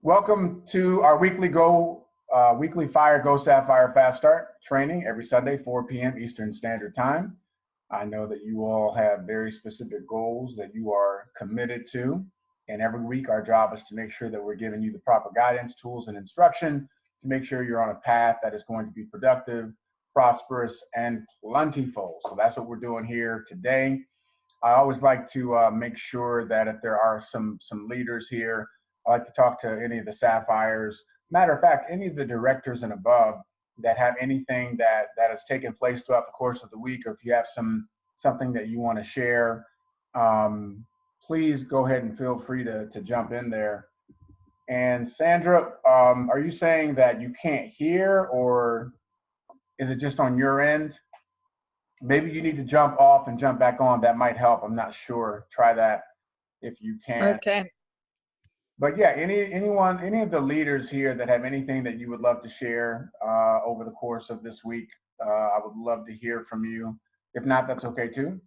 Welcome to our weekly Fire Go Sapphire Fast Start training every Sunday, 4 p.m. Eastern Standard Time. I know that you all have very specific goals that you are committed to, and every week our job is to make sure that we're giving you the proper guidance, tools, and instruction to make sure you're on a path that is going to be productive, prosperous, and plentiful. So that's what we're doing here today. I always like to make sure that if there are some leaders here, I like to talk to any of the Sapphires. Matter of fact, any of the directors and above that have anything that has taken place throughout the course of the week, or if you have something that you want to share, please go ahead and feel free to jump in there. And Sandra, are you saying that you can't hear, or is it just on your end? Maybe you need to jump off and jump back on. That might help. I'm not sure. Try that if you can. Okay. But yeah, any of the leaders here that have anything that you would love to share over the course of this week, I would love to hear from you. If not, that's okay too.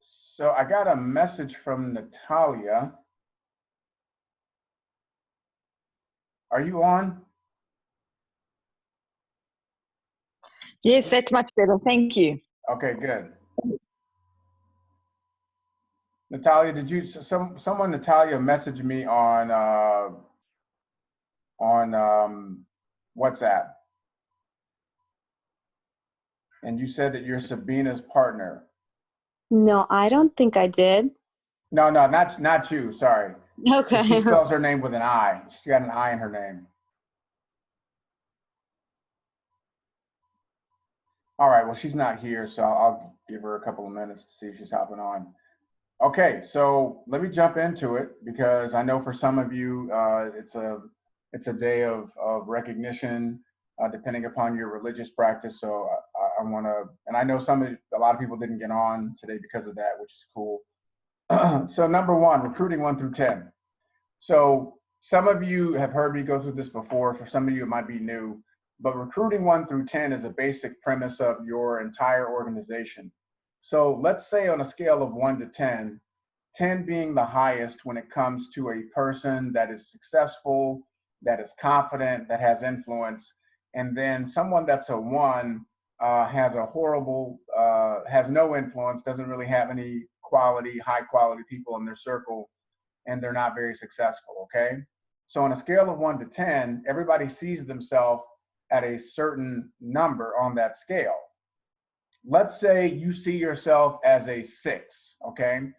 So I got a message from Natalia. Are you on? Yes, that's much better. Thank you. Okay, good. Natalia, did you someone Natalia messaged me on WhatsApp, and you said that you're Sabina's partner. No, I don't think I did. No, not you. Sorry. Okay. She spells her name with an I. She's got an I in her name. All right. Well, she's not here, so I'll give her a couple of minutes to see if she's hopping on. Okay, so let me jump into it because I know for some of you, it's a day of recognition, depending upon your religious practice. So I want to, and I know a lot of people didn't get on today because of that, which is cool. So number one, recruiting 1 through 10. So some of you have heard me go through this before. For some of you, it might be new, but recruiting 1 through 10 is a basic premise of your entire organization. So let's say on a scale of 1 to 10, 10 being the highest when it comes to a person that is successful, that is confident, that has influence, and then someone that's a 1 has a horrible, has no influence, doesn't really have any high quality people in their circle, and they're not very successful, okay? So on a scale of 1 to 10, everybody sees themselves at a certain number on that scale. Let's say you see yourself as a 6, okay?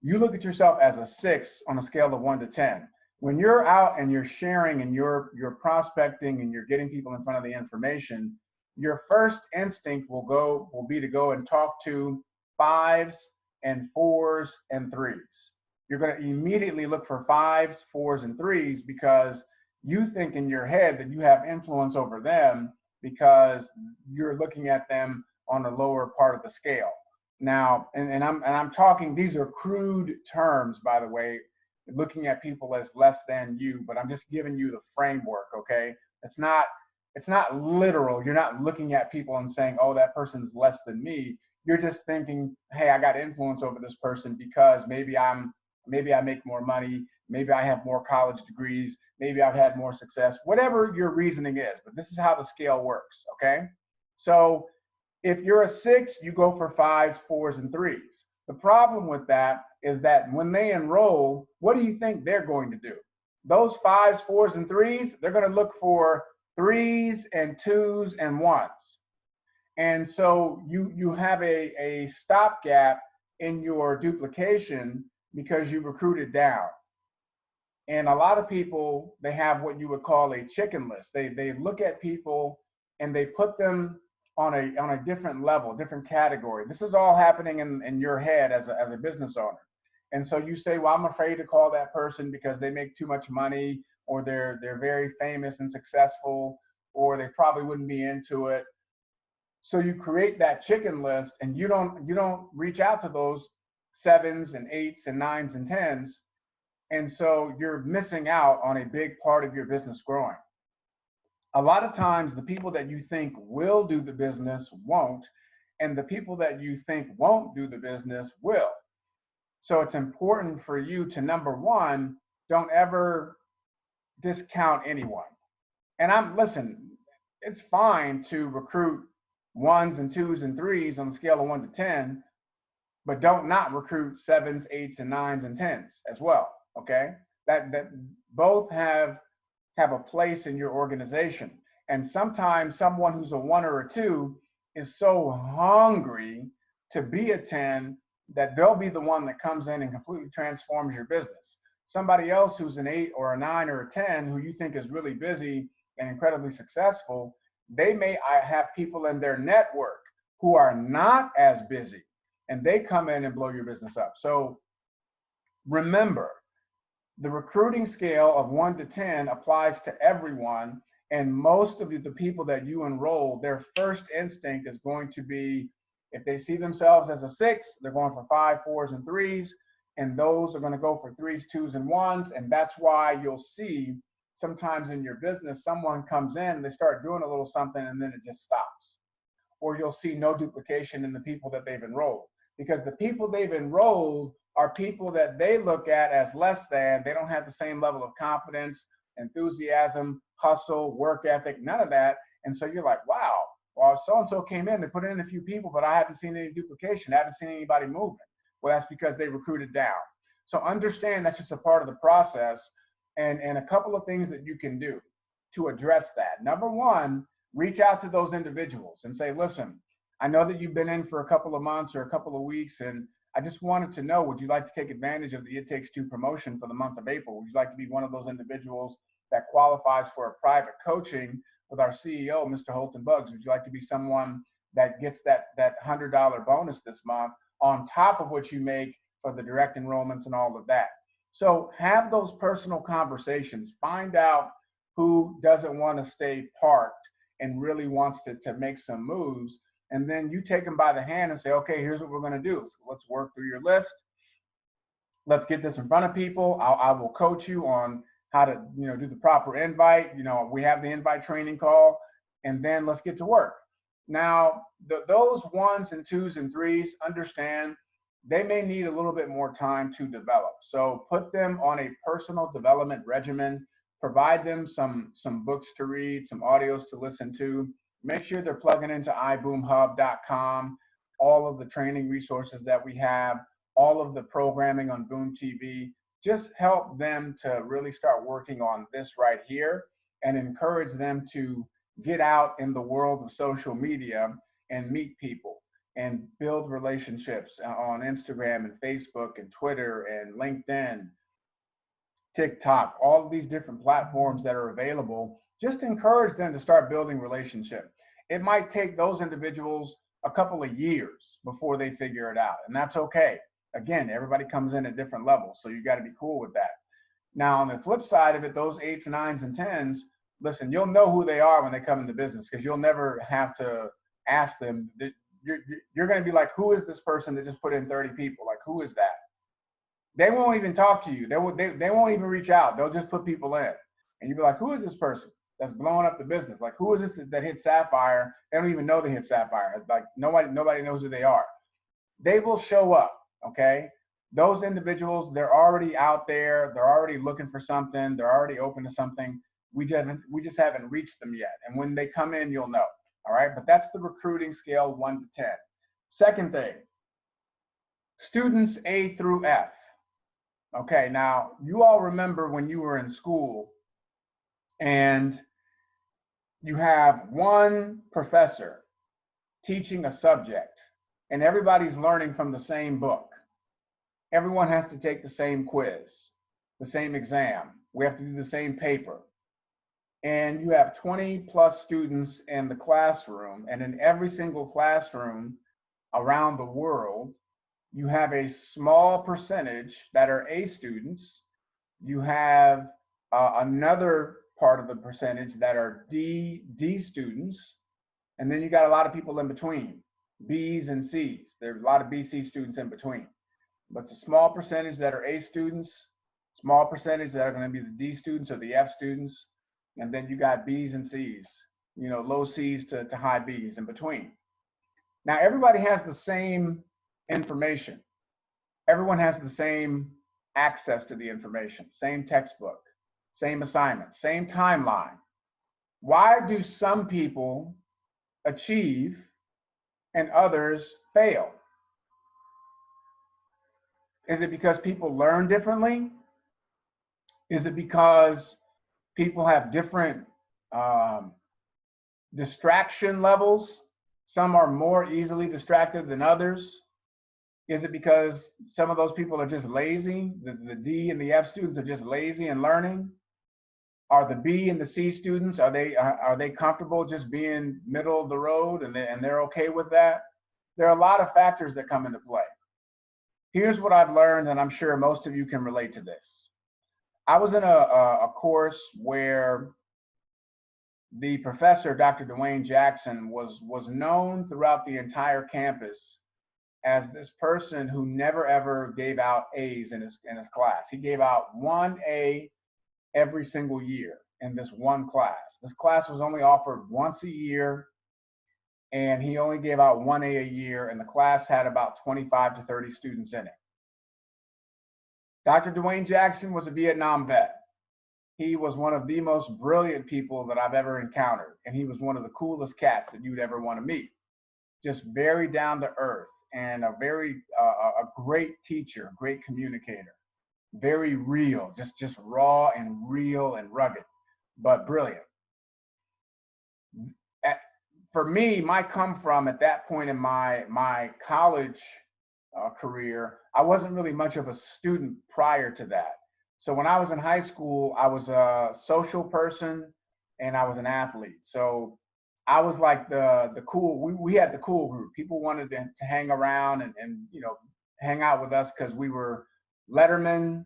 You look at yourself as a 6 on a scale of 1 to 10. When you're out and you're sharing and you're prospecting and you're getting people in front of the information, your first instinct will be to go and talk to 5s and 4s and 3s. You're going to immediately look for 5s, 4s, and 3s because you think in your head that you have influence over them because you're looking at them on the lower part of the scale. Now, and I'm talking, these are crude terms, by the way, looking at people as less than you, but I'm just giving you the framework, okay? It's not literal. You're not looking at people and saying, oh, that person's less than me. You're just thinking, hey, I got influence over this person because maybe I make more money, maybe I have more college degrees, maybe I've had more success, whatever your reasoning is, but this is how the scale works, okay? So if you're a 6, you go for 5s, 4s, and 3s. The problem with that is that when they enroll, what do you think they're going to do? Those 5s, 4s, and 3s, they're going to look for 3s and 2s and 1s. And so you have a stopgap in your duplication because you recruited down. And a lot of people, they have what you would call a chicken list. They look at people and they put them on a different level, different category. This is all happening in your head as a business owner. And so you say, well, I'm afraid to call that person because they make too much money, or they're very famous and successful, or they probably wouldn't be into it. So you create that chicken list and you don't reach out to those 7s and 8s and 9s and 10s. And so you're missing out on a big part of your business growing. A lot of times the people that you think will do the business won't, and the people that you think won't do the business will. So it's important for you to, number one, don't ever discount anyone. And listen, it's fine to recruit ones and twos and threes on the scale of 1 to 10, but don't not recruit sevens, eights, and nines and tens as well. Okay, that both have a place in your organization. And sometimes someone who's a 1 or a 2 is so hungry to be a 10 that they'll be the one that comes in and completely transforms your business. Somebody else who's an 8 or a 9 or a 10 who you think is really busy and incredibly successful, they may have people in their network who are not as busy, and they come in and blow your business up. So remember, the recruiting scale of 1 to 10 applies to everyone, and most of the people that you enroll, their first instinct is going to be, if they see themselves as a 6, they're going for 5, 4s, and 3s, and those are going to go for 3s, 2s, and 1s. And that's why you'll see sometimes in your business, someone comes in and they start doing a little something and then it just stops. Or you'll see no duplication in the people that they've enrolled, because the people they've enrolled are people that they look at as less than. They don't have the same level of confidence, enthusiasm, hustle, work ethic, none of that. And so you're like, wow, well, so-and-so came in, they put in a few people, but I haven't seen any duplication. I haven't seen anybody moving. Well, that's because they recruited down. So understand that's just a part of the process, and a couple of things that you can do to address that. Number one, reach out to those individuals and say, listen, I know that you've been in for a couple of months or a couple of weeks, and I just wanted to know, would you like to take advantage of the It Takes Two promotion for the month of April? Would you like to be one of those individuals that qualifies for a private coaching with our CEO, Mr. Holton Buggs? Would you like to be someone that gets that $100 bonus this month on top of what you make for the direct enrollments and all of that? So have those personal conversations. Find out who doesn't want to stay parked and really wants to make some moves. And then you take them by the hand and say, okay, here's what we're going to do. So let's work through your list. Let's get this in front of people. I will coach you on how to, do the proper invite. We have the invite training call, and then let's get to work. Now, those 1s and 2s and 3s, understand they may need a little bit more time to develop. So put them on a personal development regimen. Provide them some books to read, some audios to listen to. Make sure they're plugging into iboomhub.com, all of the training resources that we have, all of the programming on Boom TV. Just help them to really start working on this right here, and encourage them to get out in the world of social media and meet people and build relationships on Instagram and Facebook and Twitter and LinkedIn, TikTok, all of these different platforms that are available. Just encourage them to start building relationship. It might take those individuals a couple of years before they figure it out, and that's okay. Again, everybody comes in at different levels, so you got to be cool with that. Now, on the flip side of it, those 8s, 9s, and 10s, listen, you'll know who they are when they come into business, because you'll never have to ask them. You're going to be like, who is this person that just put in 30 people? Like, who is that? They won't even talk to you. They won't even reach out. They'll just put people in. And you'll be like, who is this person that's blowing up the business? Like, who is this that hit Sapphire? They don't even know they hit Sapphire. Like, nobody knows who they are. They will show up, okay? Those individuals, they're already out there. They're already looking for something. They're already open to something. We just haven't reached them yet. And when they come in, you'll know, all right? But that's the recruiting scale, 1 to 10. Second thing, students A through F. Okay, now you all remember when you were in school and you have one professor teaching a subject and everybody's learning from the same book. Everyone has to take the same quiz, the same exam. We have to do the same paper. And you have 20 plus students in the classroom, and in every single classroom around the world, you have a small percentage that are A students. You have another part of the percentage that are D students. And then you got a lot of people in between, B's and C's. There's a lot of BC students in between. But it's a small percentage that are A students, small percentage that are going to be the D students or the F students. And then you got B's and C's, you know, low C's to high B's in between. Now, everybody has the same information. Everyone has the same access to the information, same textbook, same assignment, same timeline. Why do some people achieve and others fail? Is it because people learn differently? Is it because people have different distraction levels? Some are more easily distracted than others. Is it because some of those people are just lazy? The D and the F students are just lazy in learning? Are the B and the C students, are they comfortable just being middle of the road and they're okay with that? There are a lot of factors that come into play. Here's what I've learned, and I'm sure most of you can relate to this. I was in a course where the professor, Dr. Dwayne Jackson, was known throughout the entire campus as this person who never ever gave out A's in his class. He gave out 1 A every single year in this one class. This class was only offered once a year, and he only gave out 1 A a year, and the class had about 25 to 30 students in it. Dr. Dwayne Jackson was a Vietnam vet. He was one of the most brilliant people that I've ever encountered, and he was one of the coolest cats that you'd ever want to meet. Just very down to earth, and a great teacher, great communicator, very real, just raw and real and rugged, but brilliant. For me, my come from at that point in my college career, I wasn't really much of a student prior to that. So when I was in high school, I was a social person and I was an athlete. So I was like the cool, we had the cool group. People wanted to hang around and you know, hang out with us because we were lettermen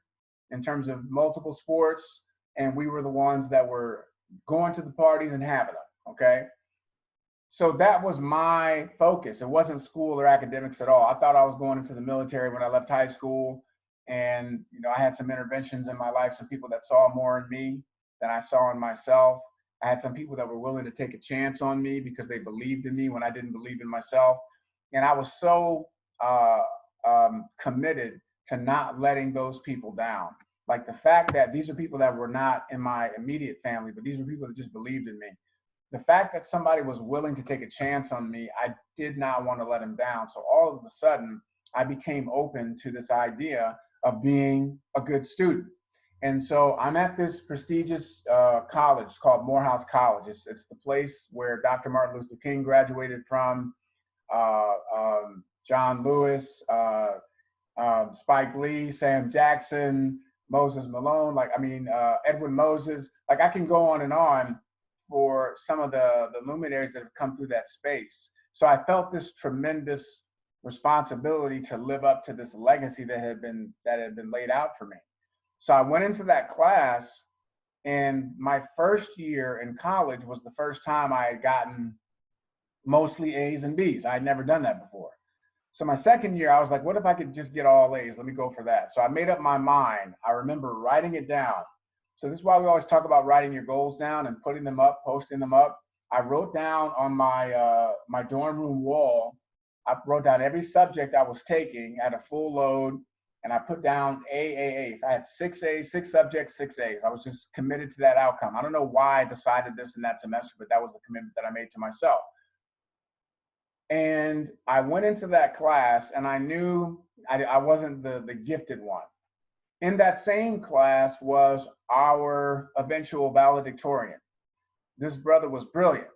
in terms of multiple sports, and we were the ones that were going to the parties and having them, okay? So that was my focus. It wasn't school or academics at all. I thought I was going into the military when I left high school, and you know, I had some interventions in my life, some people that saw more in me than I saw in myself. I had some people that were willing to take a chance on me because they believed in me when I didn't believe in myself. And I was so committed to not letting those people down. Like the fact that these are people that were not in my immediate family, but these were people that just believed in me. The fact that somebody was willing to take a chance on me, I did not want to let them down. So all of a sudden, I became open to this idea of being a good student. And so I'm at this prestigious college called Morehouse College. It's the place where Dr. Martin Luther King graduated from, John Lewis, Spike Lee, Sam Jackson, Moses Malone, Edwin Moses. Like I can go on and on for some of the luminaries that have come through that space. So I felt this tremendous responsibility to live up to this legacy that had been laid out for me. So I went into that class, and my first year in college was the first time I had gotten mostly A's and B's. I had never done that before. So my second year, I was like, what if I could just get all A's? Let me go for that. So I made up my mind. I remember writing it down. So this is why we always talk about writing your goals down and putting them up, posting them up. I wrote down on my my dorm room wall, I wrote down every subject I was taking at a full load, and I put down A. If I had 6 A's, 6 subjects, 6 A's. I was just committed to that outcome. I don't know why I decided this in that semester, but that was the commitment that I made to myself. And I went into that class, and I knew I wasn't the gifted one. In that same class was our eventual valedictorian. This brother was brilliant.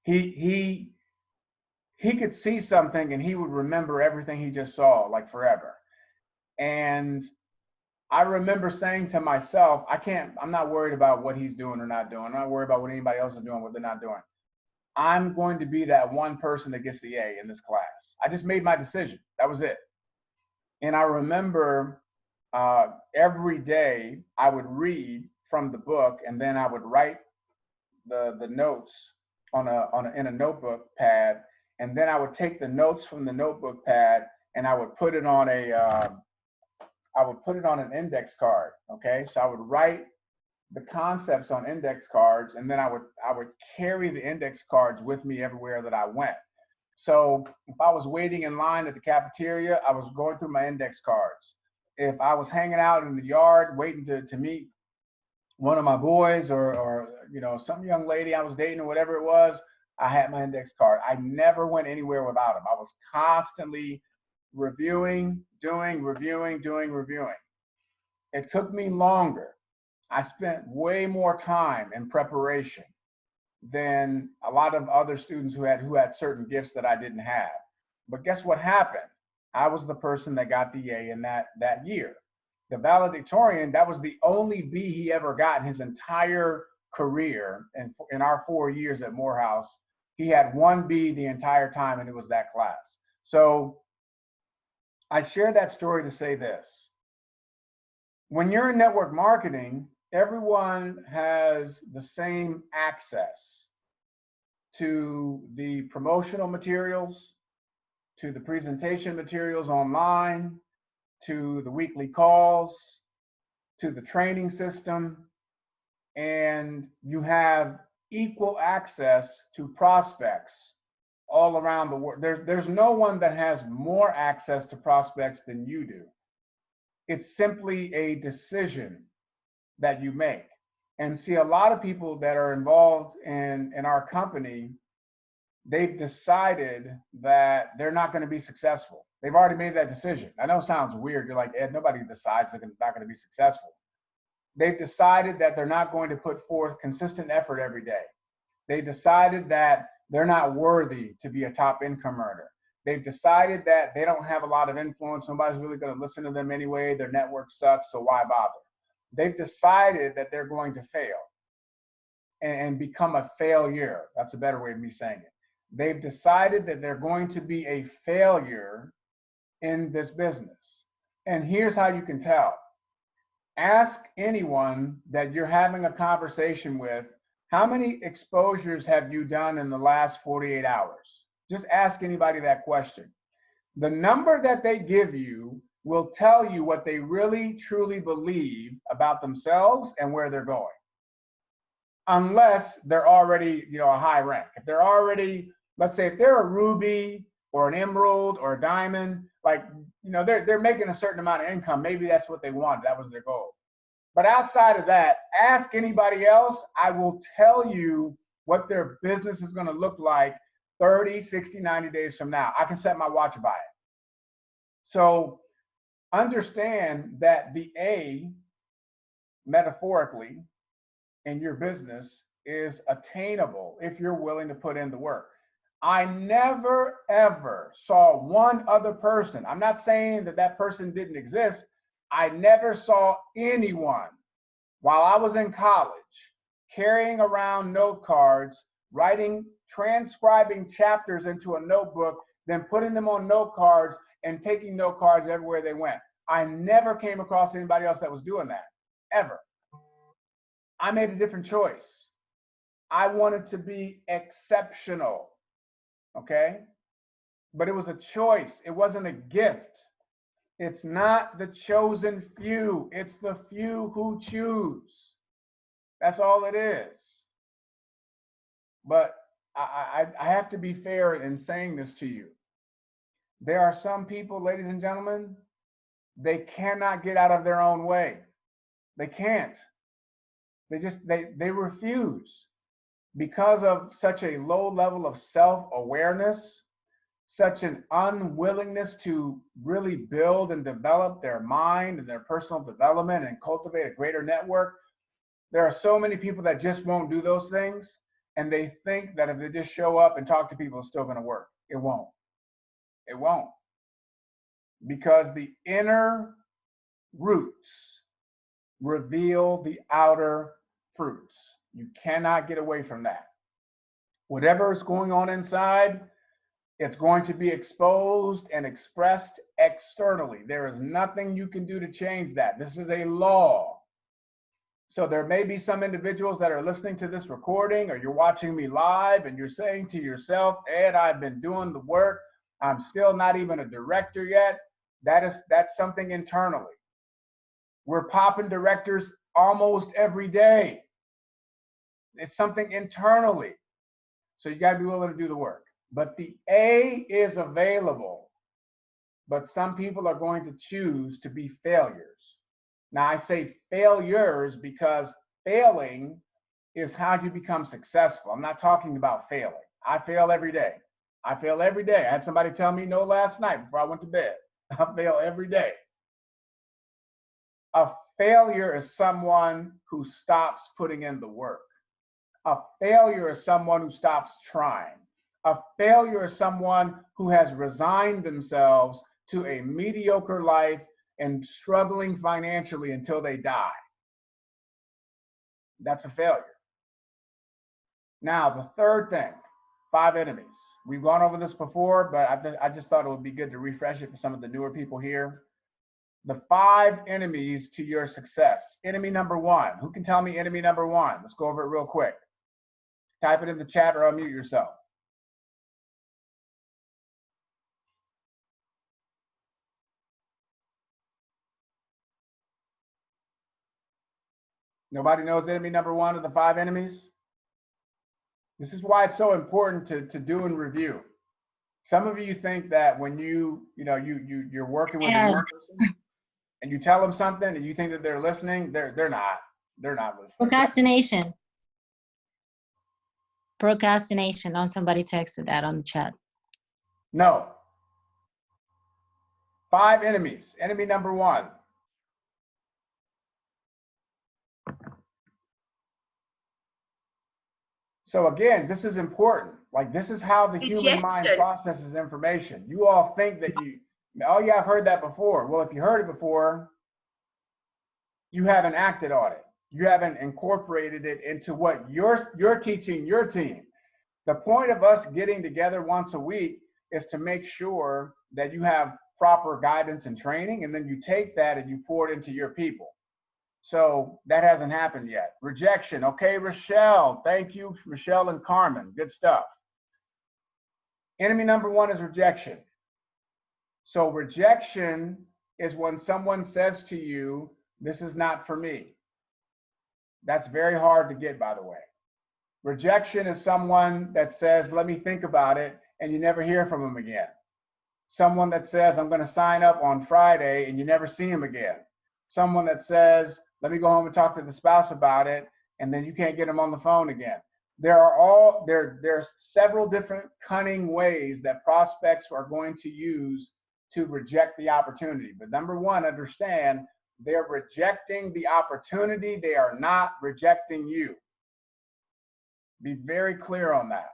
He could see something and he would remember everything he just saw, like forever. And I remember saying to myself, I'm not worried about what he's doing or not doing. I'm not worried about what anybody else is doing, what they're not doing. I'm going to be that one person that gets the A in this class. I just made my decision. That was it. And I remember every day I would read from the book, and then I would write the notes in a notebook pad, and then I would take the notes from the notebook pad and I would put it on an index card. Okay, so I would write the concepts on index cards, and then I would carry the index cards with me everywhere that I went. So if I was waiting in line at the cafeteria, I was going through my index cards. If I was hanging out in the yard waiting to meet one of my boys or you know, some young lady I was dating or whatever it was, I had my index card. I never went anywhere without them. I was constantly reviewing, doing, reviewing. It took me longer. I spent way more time in preparation than a lot of other students who had certain gifts that I didn't have. But guess what happened? I was the person that got the A in that year. The valedictorian, that was the only B he ever got in his entire career. And in our 4 years at Morehouse, he had one B the entire time, and it was that class. So I share that story to say this. When you're in network marketing, everyone has the same access to the promotional materials, to the presentation materials online, to the weekly calls, to the training system, and you have equal access to prospects all around the world. There's no one that has more access to prospects than you do. It's simply a decision that you make. And see, a lot of people that are involved in our company, they've decided that they're not going to be successful. They've already made that decision. I know it sounds weird. You're like, Ed, nobody decides they're not going to be successful. They've decided that they're not going to put forth consistent effort every day. They decided that they're not worthy to be a top income earner. They've decided that they don't have a lot of influence. Nobody's really going to listen to them anyway. Their network sucks, so why bother? They've decided that they're going to fail and become a failure. That's a better way of me saying it. They've decided that they're going to be a failure in this business. And here's how you can tell. Ask anyone that you're having a conversation with, how many exposures have you done in the last 48 hours? Just ask anybody that question. The number that they give you will tell you what they really truly believe about themselves and where they're going. Unless they're already, you know, a high rank. If they're already, let's say if they're a ruby or an emerald or a diamond, like, you know, they're making a certain amount of income. Maybe that's what they wanted. That was their goal. But outside of that, ask anybody else. I will tell you what their business is going to look like 30, 60, 90 days from now. I can set my watch by it. So understand that the A, metaphorically, in your business is attainable if you're willing to put in the work. I never, ever saw one other person. I'm not saying that that person didn't exist. I never saw anyone while I was in college carrying around note cards, transcribing chapters into a notebook, then putting them on note cards and taking note cards everywhere they went. I never came across anybody else that was doing that, ever. I made a different choice. I wanted to be exceptional, okay? But it was a choice. It wasn't a gift. It's not the chosen few. It's the few who choose. That's all it is. But I have to be fair in saying this to you. There are some people, ladies and gentlemen, they cannot get out of their own way. They can't. They refuse because of such a low level of self-awareness, such an unwillingness to really build and develop their mind and their personal development and cultivate a greater network. There are so many people that just won't do those things, and they think that if they just show up and talk to people, it's still going to work. It won't. It won't. Because the inner roots reveal the outer fruits. You cannot get away from that. Whatever is going on inside, it's going to be exposed and expressed externally. There is nothing you can do to change that. This is a law. So there may be some individuals that are listening to this recording, or you're watching me live and you're saying to yourself, Ed, I've been doing the work. I'm still not even a director yet. That's something internally. We're popping directors almost every day. It's something internally. So you got to be willing to do the work. But the A is available. But some people are going to choose to be failures. Now, I say failures because failing is how you become successful. I'm not talking about failing. I fail every day. I fail every day. I had somebody tell me no last night before I went to bed. I fail every day. A failure is someone who stops putting in the work. A failure is someone who stops trying. A failure is someone who has resigned themselves to a mediocre life and struggling financially until they die. That's a failure. Now, the third thing, 5 enemies. We've gone over this before, but I just thought it would be good to refresh it for some of the newer people here. The 5 enemies to your success. Enemy number 1. Who can tell me enemy number 1? Let's go over it real quick. Type it in the chat or unmute yourself. Nobody knows enemy number 1 of the 5 enemies? This is why it's so important to do and review. Some of you think that when you're working with a new person and you tell them something and you think that they're listening, they're not. They're not listening. Procrastination. Procrastination. Oh, somebody texted that on the chat. No. 5 enemies. Enemy number 1. So again, this is important. Like, this is how the human mind processes information. You all think that oh yeah, I've heard that before. Well, if you heard it before, you haven't acted on it. You haven't incorporated it into what you're teaching your team. The point of us getting together once a week is to make sure that you have proper guidance and training, and then you take that and you pour it into your people. So that hasn't happened yet. Rejection. Okay, Rochelle. Thank you, Michelle and Carmen. Good stuff. Enemy number 1 is rejection. So rejection is when someone says to you, this is not for me. That's very hard to get, by the way. Rejection is someone that says, let me think about it, and you never hear from them again. Someone that says, I'm going to sign up on Friday, and you never see them again. Someone that says, let me go home and talk to the spouse about it, and then you can't get them on the phone again. There's several different cunning ways that prospects are going to use to reject the opportunity. But number 1, understand they're rejecting the opportunity. They are not rejecting you. Be very clear on that.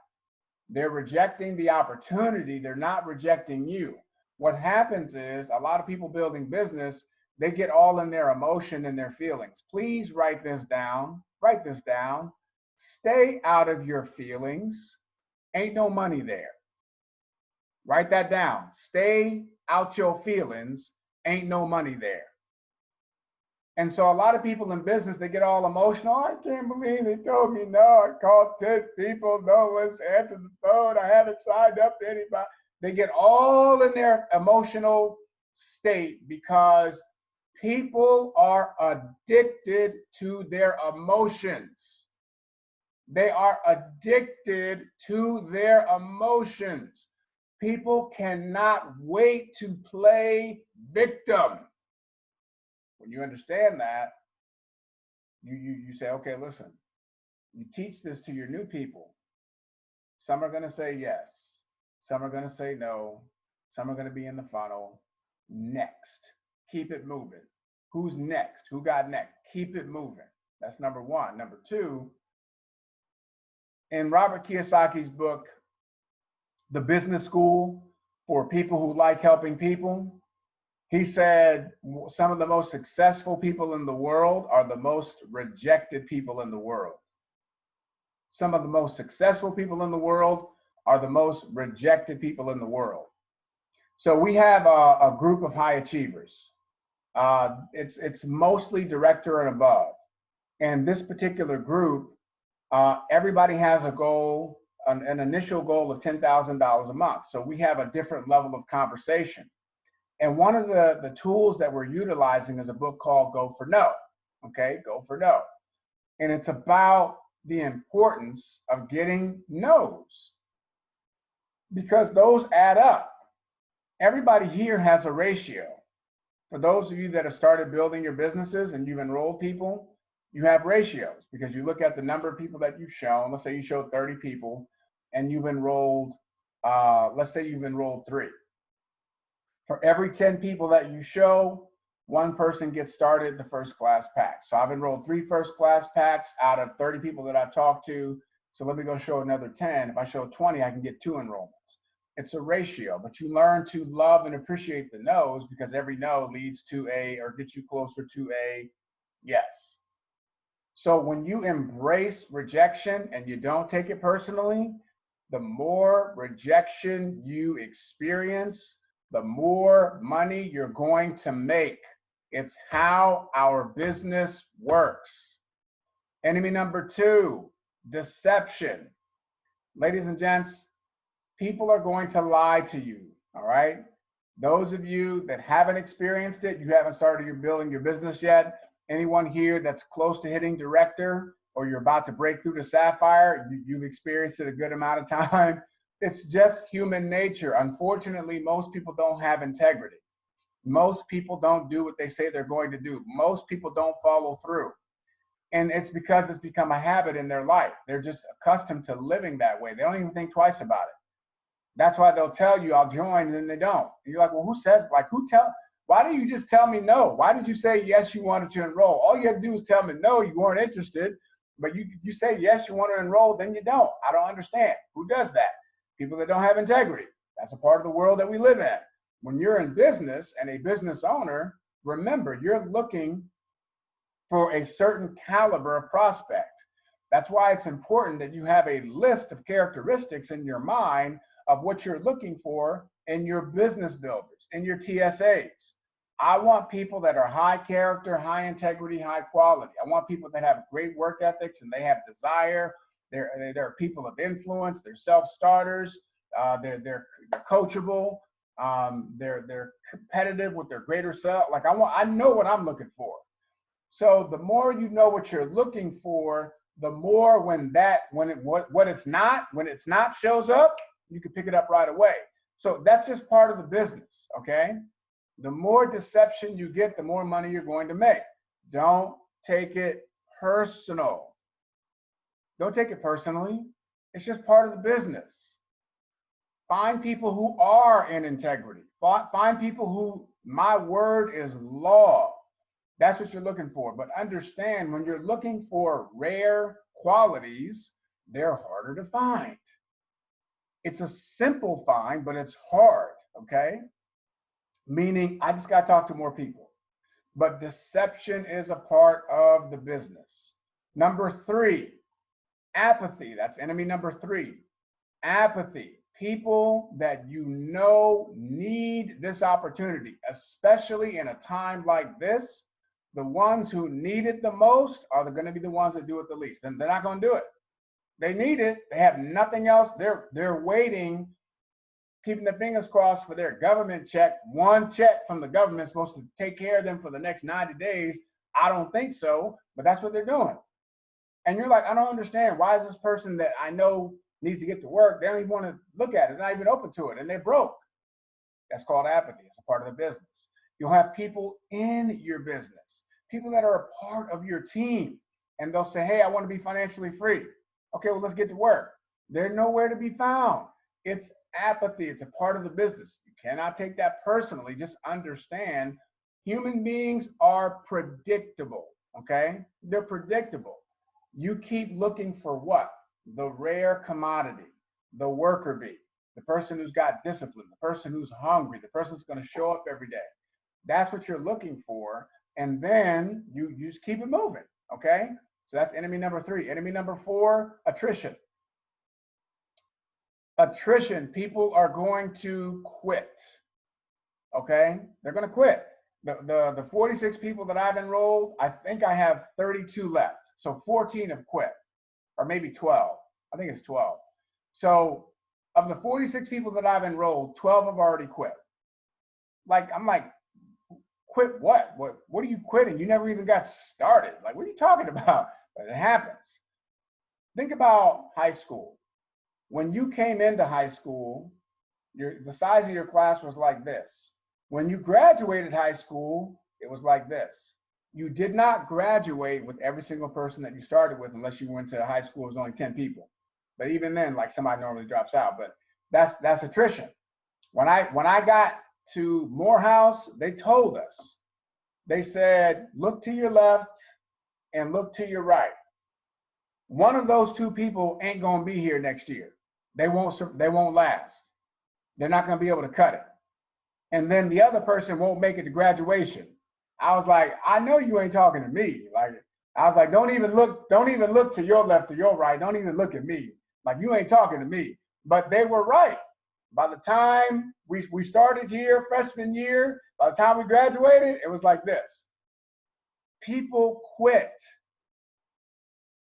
They're rejecting the opportunity. They're not rejecting you. What happens is a lot of people building business, they get all in their emotion and their feelings. Please write this down. Write this down. Stay out of your feelings. Ain't no money there. Write that down. Stay out your feelings. Ain't no money there. And so a lot of people in business, they get all emotional. Oh, I can't believe they told me no. I called 10 people. No one's answered the phone. I haven't signed up to anybody. They get all in their emotional state because people are addicted to their emotions. They are addicted to their emotions. People cannot wait to play victim. When you understand that, you say, okay, listen, you teach this to your new people. Some are going to say yes. Some are going to say no. Some are going to be in the funnel. Next. Keep it moving. Who's next? Who got next? Keep it moving. That's number 1. Number 2, in Robert Kiyosaki's book, The Business School for People Who Like Helping People, he said some of the most successful people in the world are the most rejected people in the world. Some of the most successful people in the world are the most rejected people in the world. So we have a group of high achievers. It's mostly director and above. And this particular group, everybody has a goal, an initial goal of $10,000 a month. So we have a different level of conversation. And one of the tools that we're utilizing is a book called Go for No. Okay, go for no. And it's about the importance of getting no's because those add up. Everybody here has a ratio. For those of you that have started building your businesses and you've enrolled people, you have ratios because you look at the number of people that you've shown. Let's say you showed 30 people and you've enrolled, let's say you've enrolled 3. For every 10 people that you show, 1 person gets started the first class pack. So I've enrolled 3 first class packs out of 30 people that I've talked to. So let me go show another 10. If I show 20, I can get 2 enrollments. It's a ratio, but you learn to love and appreciate the no's because every no leads to a, or gets you closer to a yes. So when you embrace rejection and you don't take it personally, the more rejection you experience, the more money you're going to make. It's how our business works. Enemy number 2, deception. Ladies and gents, people are going to lie to you, all right? Those of you that haven't experienced it, you haven't started building your business yet, anyone here that's close to hitting director or you're about to break through to Sapphire, you've experienced it a good amount of time. It's just human nature. Unfortunately, most people don't have integrity. Most people don't do what they say they're going to do. Most people don't follow through. And it's because it's become a habit in their life. They're just accustomed to living that way. They don't even think twice about it. That's why they'll tell you, I'll join, and then they don't. And you're like, well, who says, like, why did you just tell me no? Why did you say yes, you wanted to enroll? All you had to do was tell me no, you weren't interested, but you say yes, you want to enroll, then you don't. I don't understand. Who does that? People that don't have integrity. That's a part of the world that we live in. When you're in business and a business owner, remember, you're looking for a certain caliber of prospect. That's why it's important that you have a list of characteristics in your mind of what you're looking for in your business builders, in your TSAs. I want people that are high character, high integrity, high quality. I want people that have great work ethics and they have desire. They're people of influence. They're self-starters. They're coachable. They're competitive with their greater self. Like I know what I'm looking for. So the more you know what you're looking for, the more when it's not shows up, you can pick it up right away. So that's just part of the business, okay? The more deception you get, the more money you're going to make. Don't take it personal. Don't take it personally. It's just part of the business. Find people who are in integrity. Find people who my word is law. That's what you're looking for. But understand, when you're looking for rare qualities, they're harder to find. It's a simple find, but it's hard, okay? Meaning, I just got to talk to more people. But deception is a part of the business. Number 3, apathy. That's enemy number 3. Apathy. People that you know need this opportunity, especially in a time like this. The ones who need it the most are going to be the ones that do it the least. And they're not going to do it. They need it. They have nothing else. They're waiting, keeping their fingers crossed for their government check. One check from the government supposed to take care of them for the next 90 days. I don't think so, but that's what they're doing. And you're like, I don't understand. Why is this person that I know needs to get to work, they don't even want to look at it. They're not even open to it, and they're broke. That's called apathy. It's a part of the business. You'll have people in your business, people that are a part of your team, and they'll say, hey, I want to be financially free. Okay, well, let's get to work. They're nowhere to be found. It's apathy. It's a part of the business. You cannot take that personally. Just understand human beings are predictable, okay? They're predictable. You keep looking for what? The rare commodity, the worker bee, the person who's got discipline, the person who's hungry, the person that's going to show up every day. That's what you're looking for. And then you just keep it moving, okay? So that's enemy number 3. Enemy number 4, attrition. Attrition, people are going to quit, okay? They're going to quit. The 46 people that I've enrolled, I think I have 32 left. So 14 have quit, or maybe 12. I think it's 12. So of the 46 people that I've enrolled, 12 have already quit. I'm like, Quit what? What are you quitting? You never even got started. Like, what are you talking about? But it happens. Think about high school. When you came into high school, the size of your class was like this. When you graduated high school, it was like this. You did not graduate with every single person that you started with unless you went to high school, it was only 10 people. But even then, like, somebody normally drops out, but that's attrition. When I got to Morehouse, they told us, they said, look to your left and look to your right. One of those two people ain't gonna be here next year. They won't last. They're not gonna be able to cut it. And then the other person won't make it to graduation. I was like, I know you ain't talking to me. Like, I was like, don't even look to your left or your right. Don't even look at me. Like, you ain't talking to me. But they were right. By the time we started here, freshman year, by the time we graduated, it was like this. People quit.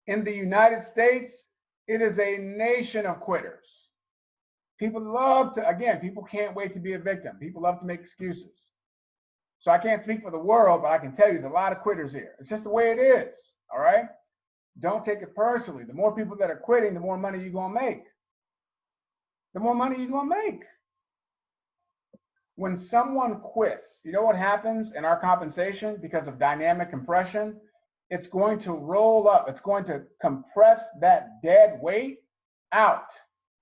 In the United States, it is a nation of quitters. People love to, again, people can't wait to be a victim. People love to make excuses. So I can't speak for the world, but I can tell you there's a lot of quitters here. It's just the way it is, all right? Don't take it personally. The more people that are quitting, the more money you're gonna make. The more money you're gonna make. When someone quits, you know what happens in our compensation because of dynamic compression? It's going to roll up. It's going to compress that dead weight out,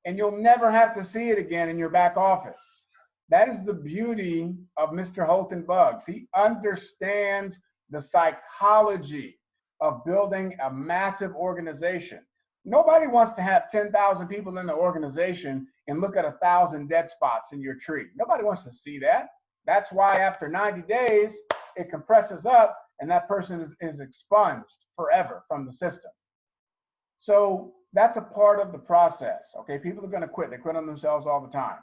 and you'll never have to see it again in your back office. That is the beauty of Mr. Holton Buggs. He understands the psychology of building a massive organization. Nobody wants to have 10,000 people in the organization and look at 1,000 dead spots in your tree. Nobody wants to see that. That's why after 90 days, it compresses up and that person is expunged forever from the system. So that's a part of the process, okay? People are gonna quit. They quit on themselves all the time.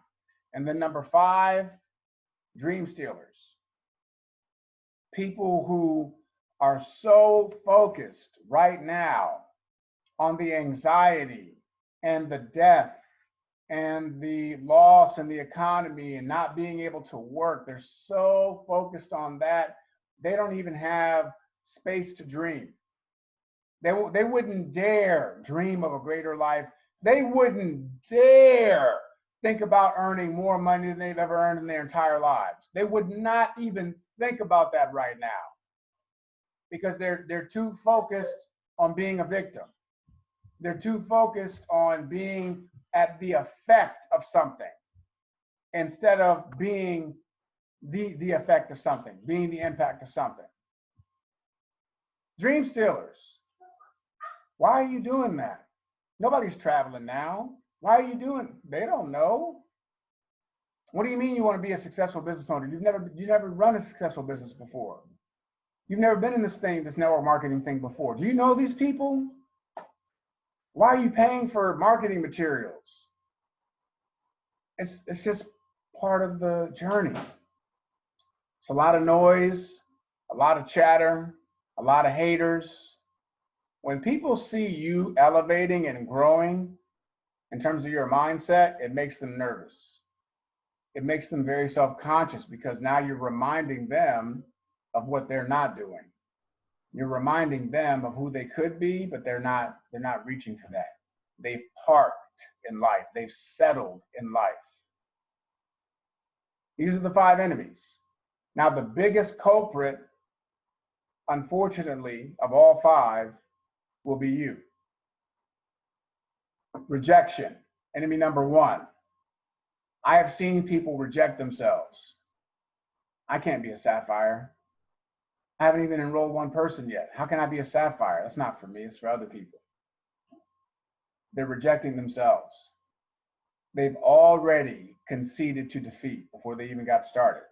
And then number 5, dream stealers. People who are so focused right now on the anxiety and the death and the loss in the economy and not being able to work. They're so focused on that, they don't even have space to dream. They wouldn't dare dream of a greater life. They wouldn't dare think about earning more money than they've ever earned in their entire lives. They would not even think about that right now because they're too focused on being a victim. They're too focused on being at the effect of something instead of being the effect of something, being the impact of something. Dream stealers. Why are you doing that? Nobody's traveling now. Why are you doing? They don't know. What do you mean you want to be a successful business owner? You've never run a successful business before. You've never been in this network marketing thing before. Do you know these people? Why are you paying for marketing materials? It's just part of the journey. It's a lot of noise, a lot of chatter, a lot of haters. When people see you elevating and growing in terms of your mindset, it makes them nervous. It makes them very self-conscious because now you're reminding them of what they're not doing. You're reminding them of who they could be, but they're not reaching for that. They've parked in life. They've settled in life. These are the 5 enemies. Now, the biggest culprit, unfortunately, of all 5 will be you. Rejection, enemy number 1. I have seen people reject themselves. I can't be a sapphire. I haven't even enrolled one person yet. How can I be a sapphire? That's not for me, it's for other people. They're rejecting themselves. They've already conceded to defeat before they even got started.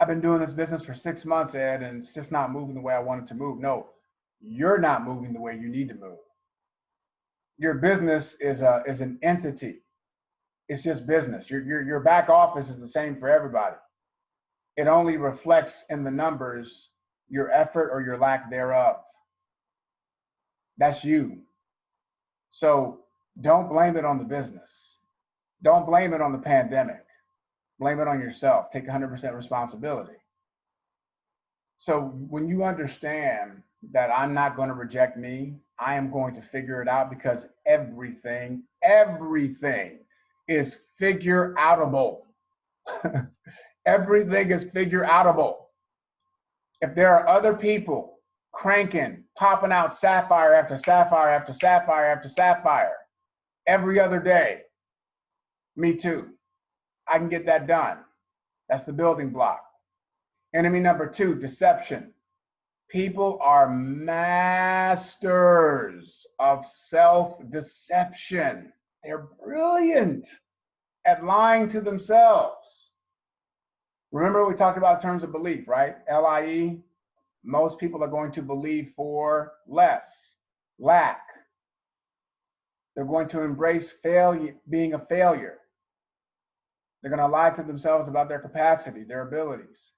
I've been doing this business for 6 months, Ed, and it's just not moving the way I want it to move. No, you're not moving the way you need to move. Your business is an entity. It's just business. Your back office is the same for everybody. It only reflects in the numbers your effort or your lack thereof. That's you. So don't blame it on the business. Don't blame it on the pandemic. Blame it on yourself. Take 100% responsibility. So when you understand that I'm not going to reject me, I am going to figure it out, because everything is figure outable. Everything is figure outable. If there are other people cranking, popping out sapphire after sapphire after sapphire after sapphire every other day, me too. I can get that done. That's the building block. Enemy number 2, deception. People are masters of self-deception. They're brilliant at lying to themselves. Remember, we talked about terms of belief, right? LIE. Most people are going to believe for less, lack. They're going to embrace failure, being a failure. They're going to lie to themselves about their capacity, their abilities.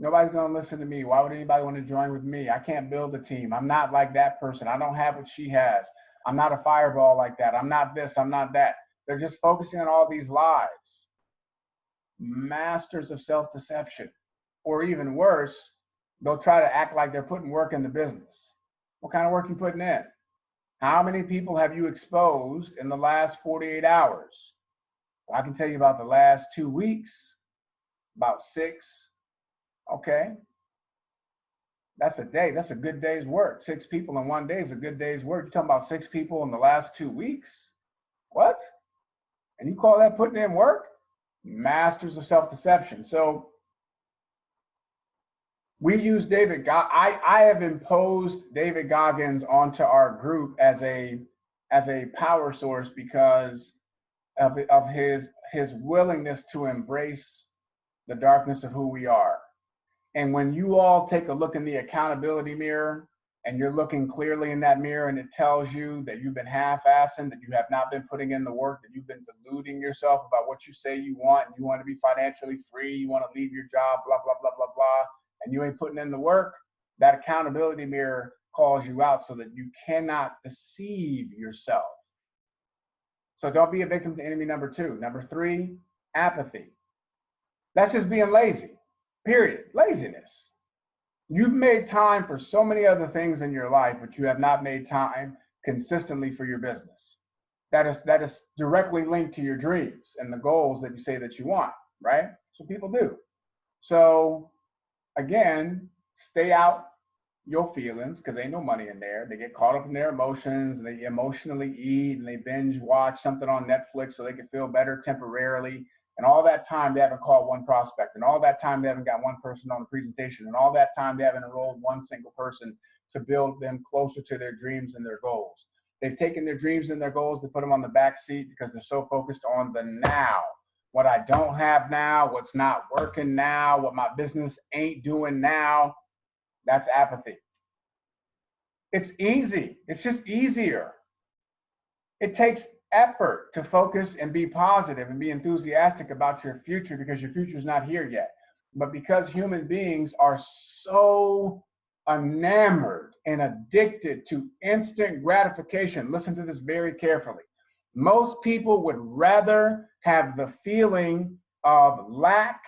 Nobody's going to listen to me. Why would anybody want to join with me? I can't build a team. I'm not like that person. I don't have what she has. I'm not a fireball like that. I'm not this. I'm not that. They're just focusing on all these lies. Masters of self-deception. Or even worse, they'll try to act like they're putting work in the business. What kind of work are you putting in? How many people have you exposed in the last 48 hours? Well, I can tell you about the last 2 weeks, about 6. Okay. That's a day. That's a good day's work. 6 people in 1 day is a good day's work. You're talking about 6 people in the last 2 weeks? What? And you call that putting in work? Masters of self-deception. So we use David. I have imposed David Goggins onto our group as a power source because of his willingness to embrace the darkness of who we are. And when you all take a look in the accountability mirror and you're looking clearly in that mirror and it tells you that you've been half-assing, that you have not been putting in the work, that you've been deluding yourself about what you say you want, and you want to be financially free, you want to leave your job, blah, blah, blah, blah, blah, and you ain't putting in the work, that accountability mirror calls you out so that you cannot deceive yourself. So don't be a victim to enemy number 2. Number 3, apathy. That's just being lazy. Period. Laziness. You've made time for so many other things in your life, but you have not made time consistently for your business. That is directly linked to your dreams and the goals that you say that you want, right? So people do. So again, stay out your feelings, because ain't no money in there. They get caught up in their emotions and they emotionally eat and they binge watch something on Netflix so they can feel better temporarily. And all that time they haven't called one prospect, and all that time they haven't got one person on the presentation, and all that time they haven't enrolled one single person to build them closer to their dreams and their goals. They've taken their dreams and their goals, they put them on the back seat because they're so focused on the now. What I don't have now, what's not working now, what my business ain't doing now. That's apathy. It's easy. It's just easier. It takes effort to focus and be positive and be enthusiastic about your future, because your future is not here yet. But because human beings are so enamored and addicted to instant gratification, listen to this very carefully. Most people would rather have the feeling of lack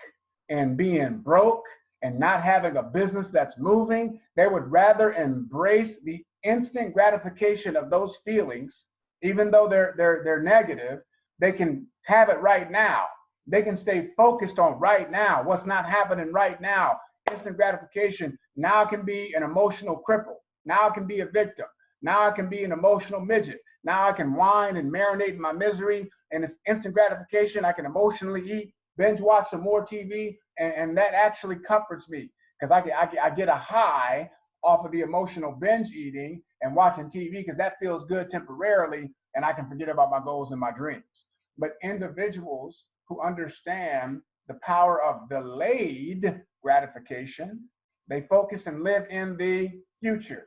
and being broke and not having a business that's moving. They would rather embrace the instant gratification of those feelings. Even though they're negative, they can have it right now. They can stay focused on right now, what's not happening right now. Instant gratification. Now I can be an emotional cripple. Now I can be a victim. Now I can be an emotional midget. Now I can whine and marinate in my misery, and it's instant gratification. I can emotionally eat, binge watch some more TV, and that actually comforts me, because I get a high off of the emotional binge eating and watching TV, because that feels good temporarily, and I can forget about my goals and my dreams. But individuals who understand the power of delayed gratification, they focus and live in the future.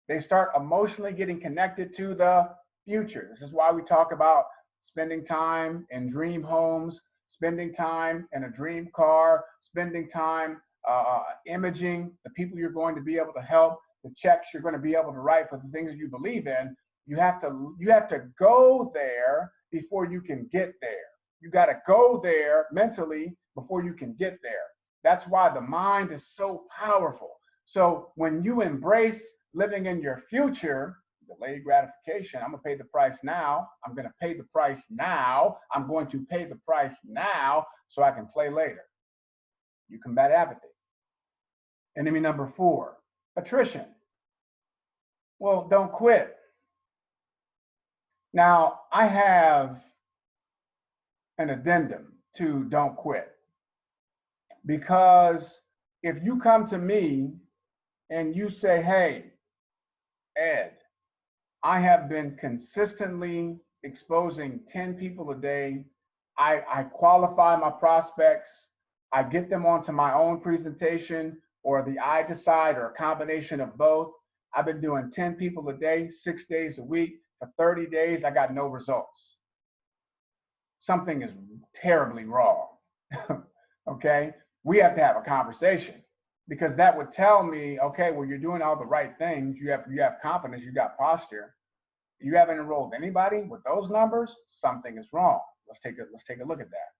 They start emotionally getting connected to the future. This is why we talk about spending time in dream homes, spending time in a dream car, spending time imaging the people you're going to be able to help, the checks you're going to be able to write for the things that you believe in. You have to go there before you can get there. You got to go there mentally before you can get there. That's why the mind is so powerful. So when you embrace living in your future, delayed gratification, I'm going to pay the price now. I'm going to pay the price now. I'm going to pay the price now so I can play later. You combat apathy. Enemy number 4, attrition. Well, don't quit. Now, I have an addendum to don't quit, because if you come to me and you say, hey, Ed, I have been consistently exposing 10 people a day. I qualify my prospects. I get them onto my own presentation, or the I Decide, or a combination of both. I've been doing 10 people a day, 6 days a week for 30 days. I got no results. Something is terribly wrong. Okay? We have to have a conversation, because that would tell me, okay, well, you're doing all the right things. You have confidence, you got posture. You haven't enrolled anybody with those numbers. Something is wrong. Let's take a look at that.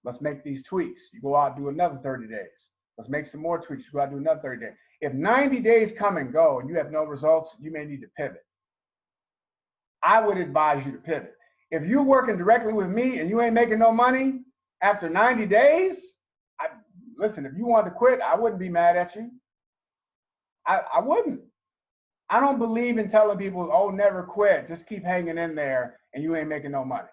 Let's make these tweaks. You go out and do another 30 days. Let's make some more tweaks. You go out and do another 30 days. If 90 days come and go and you have no results, you may need to pivot. I would advise you to pivot. If you're working directly with me and you ain't making no money after 90 days, listen, if you wanted to quit, I wouldn't be mad at you. I wouldn't. I don't believe in telling people, oh, never quit, just keep hanging in there and you ain't making no money.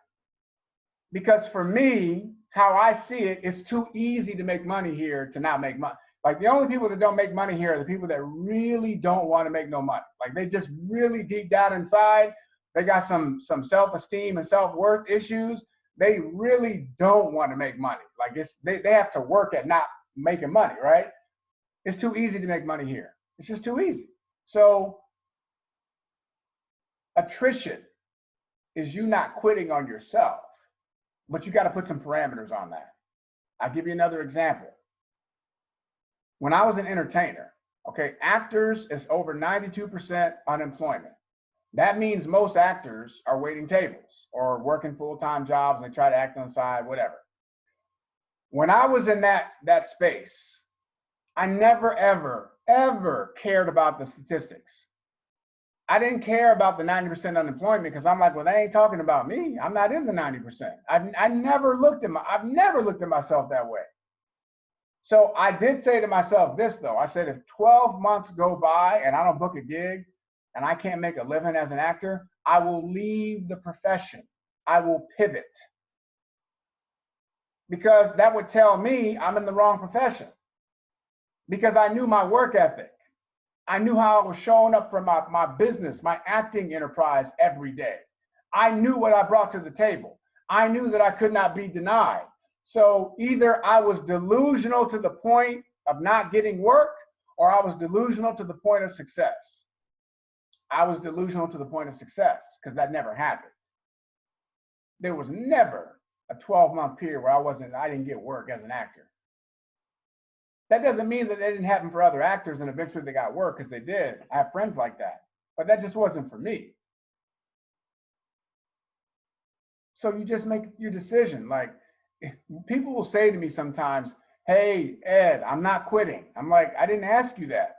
Because for me, how I see it, it's too easy to make money here to not make money. Like, the only people that don't make money here are the people that really don't want to make no money. Like, they just really deep down inside, they got some self-esteem and self-worth issues. They really don't want to make money. Like, they have to work at not making money, right? It's too easy to make money here. It's just too easy. So attrition is you not quitting on yourself, but you got to put some parameters on that. I'll give you another example. When I was an entertainer, okay, actors is over 92% unemployment. That means most actors are waiting tables or working full-time jobs, and they try to act on the side, whatever. When I was in that space, I never, ever cared about the statistics. I didn't care about the 90% unemployment, because I'm like, well, they ain't talking about me. I'm not in the 90%. I've never looked at myself that way. So I did say to myself this, though. I said, if 12 months go by and I don't book a gig and I can't make a living as an actor, I will leave the profession. I will pivot. Because that would tell me I'm in the wrong profession. Because I knew my work ethic. I knew how I was showing up for my business, my acting enterprise every day. I knew what I brought to the table. I knew that I could not be denied. So either I was delusional to the point of not getting work, or I was delusional to the point of success. I was delusional to the point of success, because that never happened. There was never a 12-month period where I didn't get work as an actor. That doesn't mean that it didn't happen for other actors and eventually they got work, because they did. I have friends like that, but that just wasn't for me. So you just make your decision. Like, people will say to me sometimes, hey, Ed, I'm not quitting. I'm like, I didn't ask you that.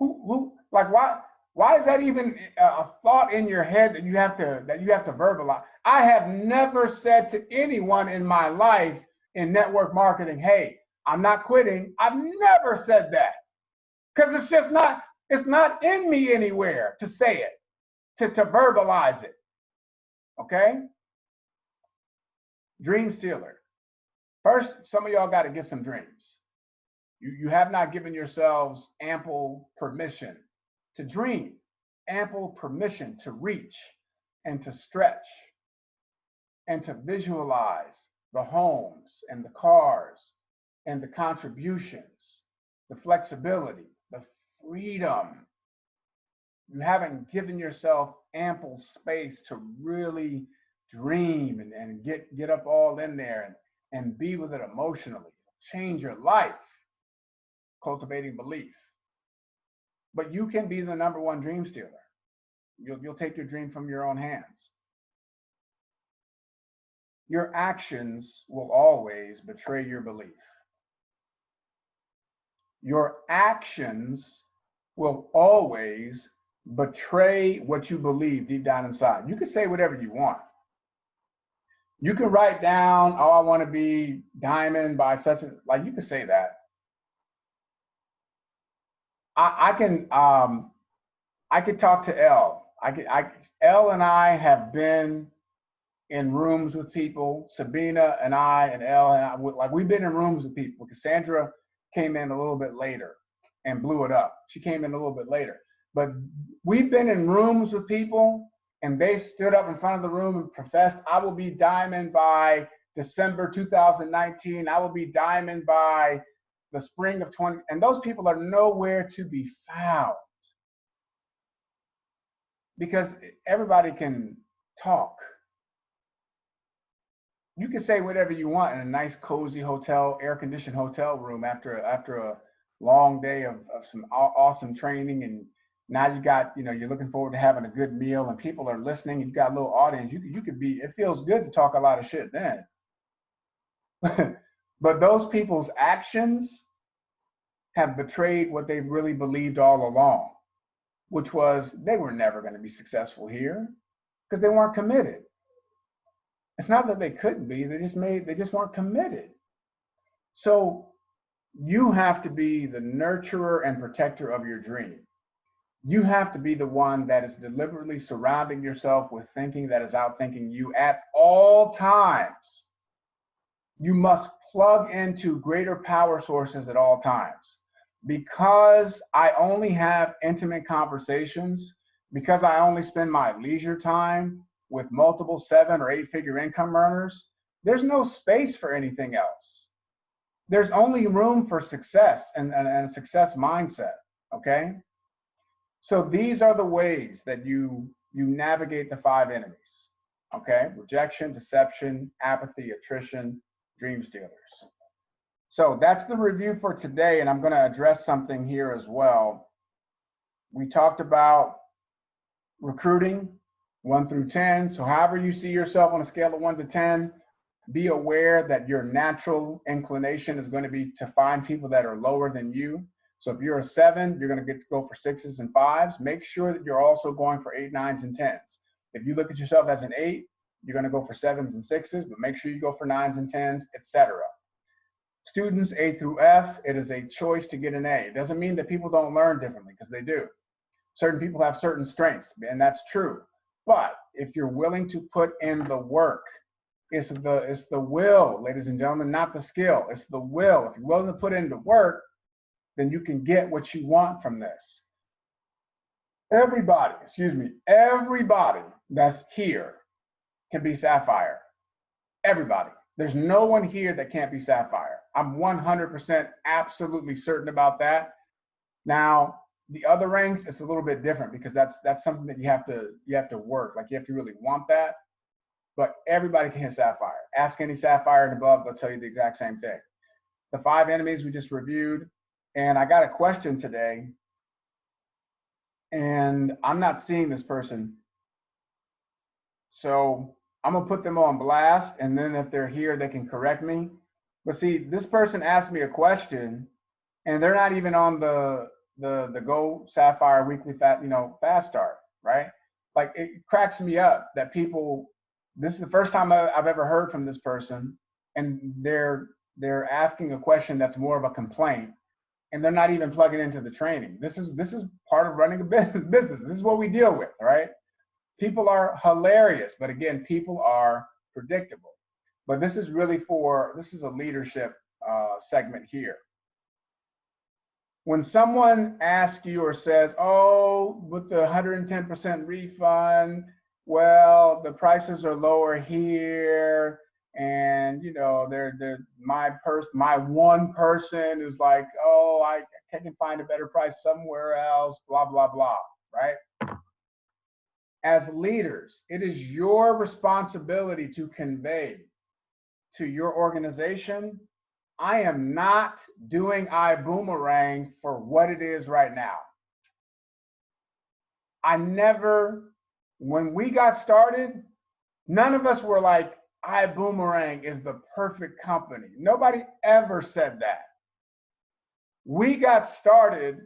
Like, why is that even a thought in your head that you have to verbalize? I have never said to anyone in my life in network marketing, hey, I'm not quitting. I've never said that, because it's not in me anywhere to say it, to verbalize it. Okay? Dream stealer. First, some of y'all got to get some dreams. You have not given yourselves ample permission to dream, ample permission to reach and to stretch and to visualize the homes and the cars and the contributions, the flexibility, the freedom. You haven't given yourself ample space to really dream and get up all in there and be with it emotionally. Change your life, cultivating belief. But you can be the #1 dream stealer. You'll take your dream from your own hands. your actions will always betray your belief. Your actions will always betray what you believe deep down inside. You can say whatever you want. You can write down, oh, I want to be diamond by such a, like, you can say that. I could talk to Elle. Elle and I have been in rooms with people. Sabina and I and Elle and I, like, we've been in rooms with people. Cassandra came in a little bit later and blew it up. She came in a little bit later. But we've been in rooms with people and they stood up in front of the room and professed, I will be diamond by December 2019. I will be diamond by the spring of 20. And those people are nowhere to be found because everybody can talk. You can say whatever you want in a nice, cozy hotel, air-conditioned hotel room after a long day of some awesome training, and now you got, you're looking forward to having a good meal, and people are listening. You've got a little audience. You could be. It feels good to talk a lot of shit then. But those people's actions have betrayed what they really believed all along, which was they were never going to be successful here because they weren't committed. It's not that they couldn't be, they just weren't committed. So you have to be the nurturer and protector of your dream. You have to be the one that is deliberately surrounding yourself with thinking that is outthinking you at all times. You must plug into greater power sources at all times. Because I only have intimate conversations, because I only spend my leisure time with multiple 7 or 8 figure income earners, there's no space for anything else. There's only room for success and a success mindset, okay? So these are the ways that you navigate the 5 enemies, okay? Rejection, deception, apathy, attrition, dream stealers. So that's the review for today, and I'm going to address something here as well. We talked about recruiting, 1 through 10. So however you see yourself on a scale of 1 to 10, be aware that your natural inclination is going to be to find people that are lower than you. So if you're a 7, you're going to get to go for 6s and 5s. Make sure that you're also going for 8, 9s, and 10s. If you look at yourself as an 8, you're going to go for 7s and 6s, but make sure you go for 9s and 10s, etc. Students A through F, it is a choice to get an A. It doesn't mean that people don't learn differently, because they do. Certain people have certain strengths, and that's true. But if you're willing to put in the work, it's the will, ladies and gentlemen, not the skill. It's the will. If you're willing to put in the work, then you can get what you want from this. Everybody that's here can be Sapphire. Everybody. There's no one here that can't be Sapphire. I'm 100% absolutely certain about that. Now, the other ranks, it's a little bit different because that's something that you have to work. Like, you have to really want that. But everybody can hit Sapphire. Ask any Sapphire and above, they'll tell you the exact same thing. The 5 enemies we just reviewed, and I got a question today, and I'm not seeing this person. So I'm gonna put them on blast, and then if they're here, they can correct me. But see, this person asked me a question, and they're not even on the Go Sapphire Weekly Fast Start, right? Like, it cracks me up that people. This is the first time I've ever heard from this person, and they're asking a question that's more of a complaint, and they're not even plugging into the training. This is part of running a business. This is what we deal with, right? People are hilarious, but again, people are predictable. But this is really this is a leadership segment here. When someone asks you or says, oh, with the 110% refund, well, the prices are lower here, and my one person is like, oh, I can find a better price somewhere else, blah, blah, blah, right? As leaders, it is your responsibility to convey to your organization, I am not doing iBoomerang for what it is right now. When we got started, none of us were like, iBoomerang is the perfect company. Nobody ever said that. We got started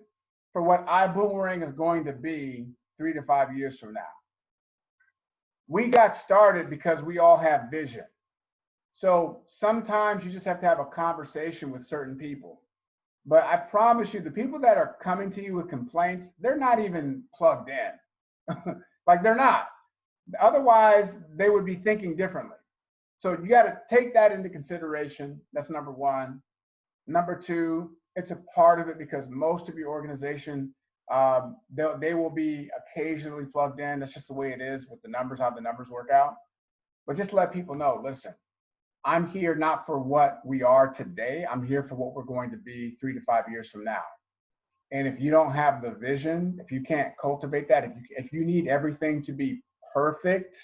for what iBoomerang is going to be 3 to 5 years from now. We got started because we all have vision. So sometimes you just have to have a conversation with certain people. But I promise you, the people that are coming to you with complaints, they're not even plugged in. Like, they're not. Otherwise, they would be thinking differently. So you got to take that into consideration. That's number one. Number two, it's a part of it because most of your organization, they will be occasionally plugged in. That's just the way it is with the numbers, how the numbers work out. But just let people know, listen, I'm here not for what we are today. I'm here for what we're going to be 3 to 5 years from now. And if you don't have the vision, if you can't cultivate that, if you need everything to be perfect,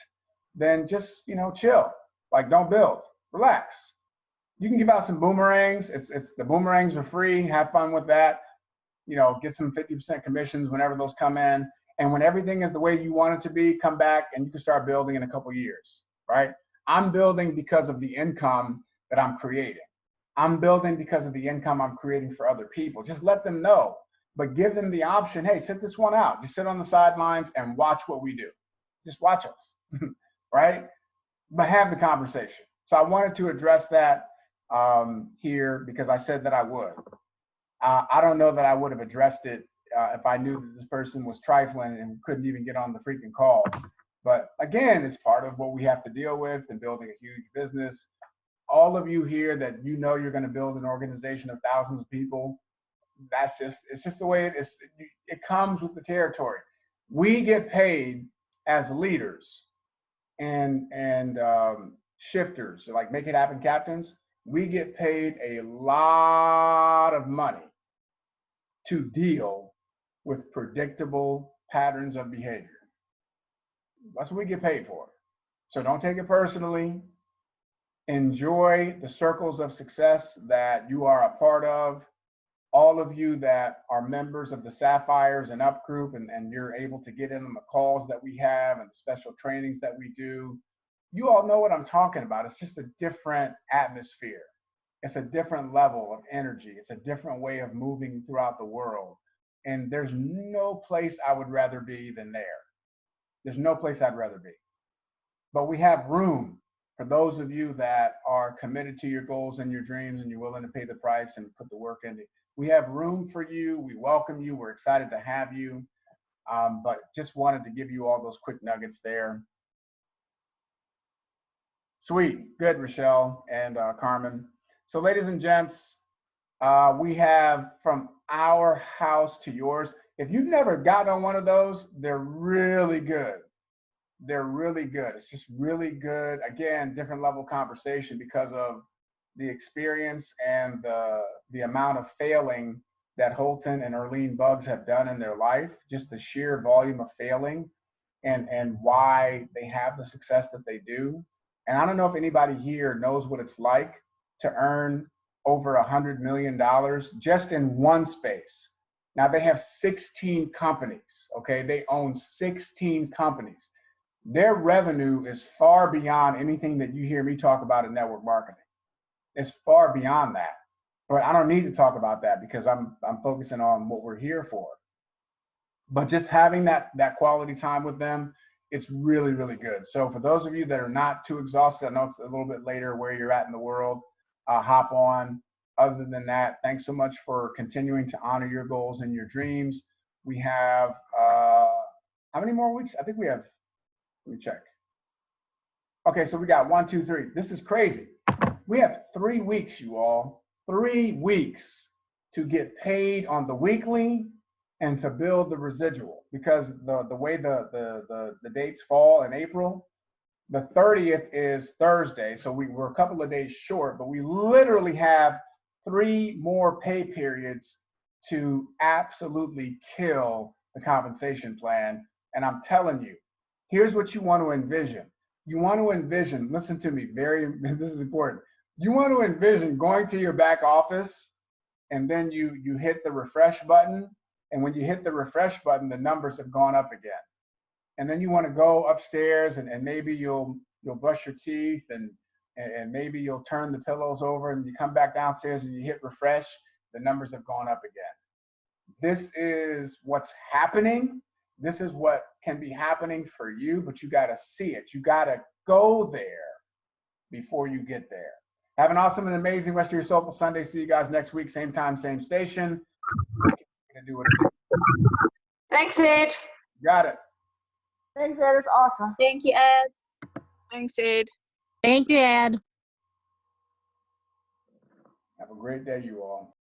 then just, chill. Like, don't build, relax. You can give out some boomerangs. The boomerangs are free. Have fun with that. Get some 50% commissions whenever those come in. And when everything is the way you want it to be, come back and you can start building in a couple years, right? I'm building because of the income that I'm creating. I'm building because of the income I'm creating for other people. Just let them know, but give them the option. Hey, sit this one out. Just sit on the sidelines and watch what we do. Just watch us, right? But have the conversation. So I wanted to address that here because I said that I would. I don't know that I would have addressed it if I knew that this person was trifling and couldn't even get on the freaking call. But again, it's part of what we have to deal with in building a huge business. All of you here that you're going to build an organization of thousands of people, it's just the way it is. It comes with the territory. We get paid as leaders and shifters, like Make It Happen captains. We get paid a lot of money to deal with predictable patterns of behavior. That's what we get paid for. So don't take it personally. Enjoy the circles of success that you are a part of. All of you that are members of the Sapphires and Up group, and you're able to get in on the calls that we have and the special trainings that we do, you all know what I'm talking about. It's just a different atmosphere. It's a different level of energy. It's a different way of moving throughout the world. And there's no place I would rather be than there. There's no place I'd rather be. But we have room for those of you that are committed to your goals and your dreams and you're willing to pay the price and put the work in. We have room for you. We welcome you. We're excited to have you. But just wanted to give you all those quick nuggets there. Sweet. Good, Rochelle and Carmen. So ladies and gents, we have from our house to yours. If you've never gotten on one of those, they're really good. They're really good. It's just really good. Again, different level conversation because of the experience and the amount of failing that Holton and Erlene Buggs have done in their life, just the sheer volume of failing and why they have the success that they do. And I don't know if anybody here knows what it's like to earn over $100 million just in one space. Now they have 16 companies, okay? They own 16 companies. Their revenue is far beyond anything that you hear me talk about in network marketing. It's far beyond that. But I don't need to talk about that because I'm focusing on what we're here for. But just having that quality time with them, it's really, really good. So for those of you that are not too exhausted, I know it's a little bit later where you're at in the world, hop on. Other than that, thanks so much for continuing to honor your goals and your dreams. We have, how many more weeks? I think we have, let me check. Okay, so we got 1, 2, 3. This is crazy. We have 3 weeks, you all. 3 weeks to get paid on the weekly and to build the residual, because the way the dates fall in April, the 30th is Thursday, so we're a couple of days short, but we literally have 3 more pay periods to absolutely kill the compensation plan. And I'm telling you, here's what you want to envision. You want to envision, listen to me, this is important. You want to envision going to your back office and then you hit the refresh button. And when you hit the refresh button, the numbers have gone up again. And then you want to go upstairs and maybe you'll brush your teeth and and maybe you'll turn the pillows over and you come back downstairs and you hit refresh, the numbers have gone up again. This is what's happening. This is what can be happening for you, but you got to see it. You got to go there before you get there. Have an awesome and amazing rest of your Soulful Sunday. See you guys next week, same time, same station. Let's get to do it. Thanks, Ed. Got it. Thanks, Ed. It's awesome. Thank you, Ed. Thanks, Ed. Thank you, Ed. Have a great day, you all.